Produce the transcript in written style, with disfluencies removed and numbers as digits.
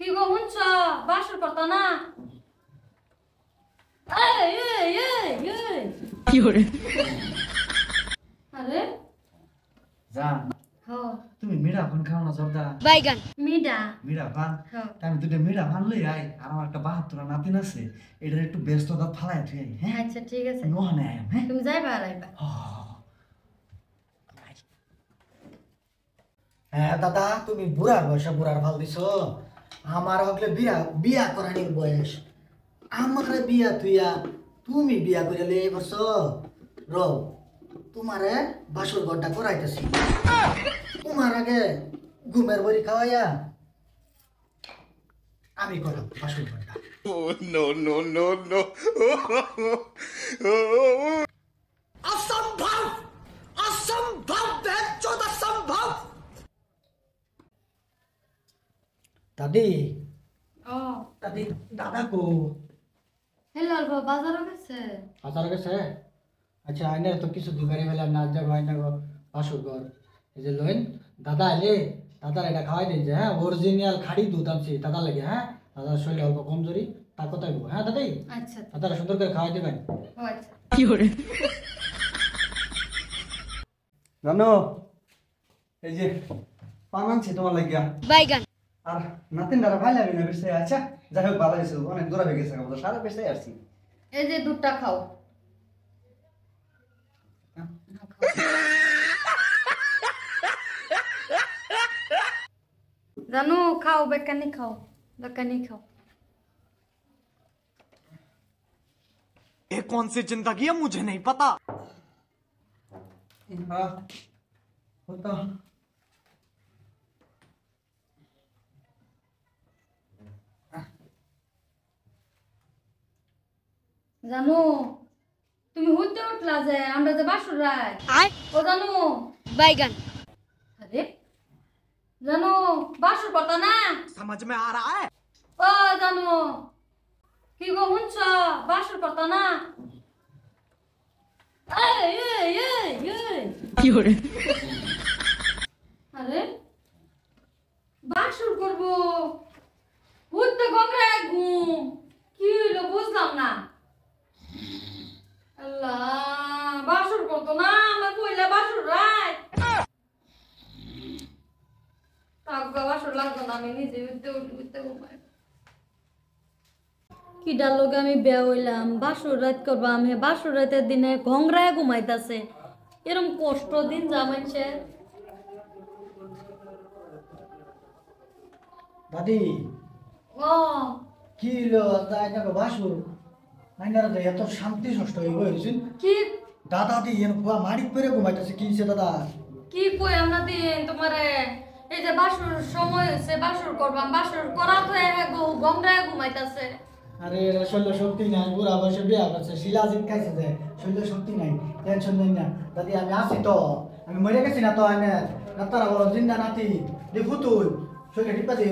কি গো শুনছ বাসর করতো না এই এই এই এই কি হরে আরে জান হ তুমি মিঠা পান খাও না জর্দা বাইগান মিডা মিঠা পান হ আমি দুটো মিঠা পান লই আই আর আমার একটা 72 নাতিন আছে এটার একটু ব্যস্ততা ফালাই তুই হ্যাঁ আচ্ছা ঠিক আছে নোহানে আয় হ্যাঁ তুমি যাইবা আর আইবা হ্যাঁ দাদা তুমি বুড়ার বয়সে বুড়ার ভাল দিছ আমার হকলে বিয়া বিয়া করানির বয়স আমারে বিয়া তুইয়া তুমি বিয়া করে লিয়ে বস র তোমারে বাসর ঘরটা করাইতেছি তোমার আগে ঘুমের বড়ি খাওয়াইয়া আমি করাম বাসর ঘরটা অসম্ভব অসম্ভব বেচোদ অসম্ভব দাদি ও দাদি দাদা কো হ্যালো অল্প বাজারও গেছে বাজার গেছে আচ্ছা আইনে তো কিছু দুগারে ফেলে না যাবো আইনা গো বাসর ঘর এই যে লইন দাদা এলে দাদার এটা খাওয়াই দিন যে হ্যাঁ অরিজিনাল খাড়ি দুধ আনছি দাদা লাগে হ্যাঁ দাদার শরীর অল্প কমজোরি তার কথাই বলবো হ্যাঁ দাদাই আচ্ছা দাদারা সুন্দর করে খাওয়াই দেবেন ও আচ্ছা কি হরে জানো এই যে পান আনছি তোমার লাগিয়া বাইগান আর নাতিন দ্বারা ভাই লাগবে না বেশি আচ্ছা যাই হোক ভালো হয়েছে অনেক দূরে হয়ে গেছে আমাদের সারা বেশি আসছি এই যে দুধটা খাও জানো খাও বেকানি খাও বেকানি খাও ये कौन सी जिंदगी है मुझे नहीं पता। হ্যাঁ হতো জানো তুমি হইতে উঠলা যে আমরা যে বাসুর রায় আয় ও জানো বাইগান আরে জানো বাসুর কথা না समझ में आ रहा है। ও জানো কি গো শুনছ বাসুর কথা না এই এই এই এই কি হরে আরে বাসুর করব উঠতে গঙ্গা ঘুম কি হইলো বুঝলাম না আল্লাহ বাসুর করতো না আমরা কইলা বাসুর রায় তাগা বাসুর লাগতো না আমি নিজে উঠতে ঘুমাই কি ডালোগে আমি বেয়া হইলাম বাসুর রাত করবাম হে বাসুর রাতের দিনে ঘংরায় ঘুমাইতাছে এরম কষ্ট দিন জামাইছে দাদি ও কি হলো আইনা গো বাসর আইনার তো এত শান্তি ষষ্ঠ হয়ে গেছেন কি দাদা দি এর পুয়া মাড়ি পেরে ঘুমাইতেছে কি সে দাদা কি কই আমরা দিন তোমারে এই যে বাসুর সময় হয়েছে বাসুর করবাম বাসুর করা তো ঘংরায় ঘুমাইতাছে আরে শৈল শক্তি নাই বুড়া বয়সে বিয়া করছে শিলাজিৎ খাইছে যে শৈল শক্তি নাই টেনশন নেই না দাদি আমি আছি তো আমি মরে গেছি না তো আইনে নাতারা বড় জিন্দা নাতি দেখু তুই শৈলে টিপা দিয়ে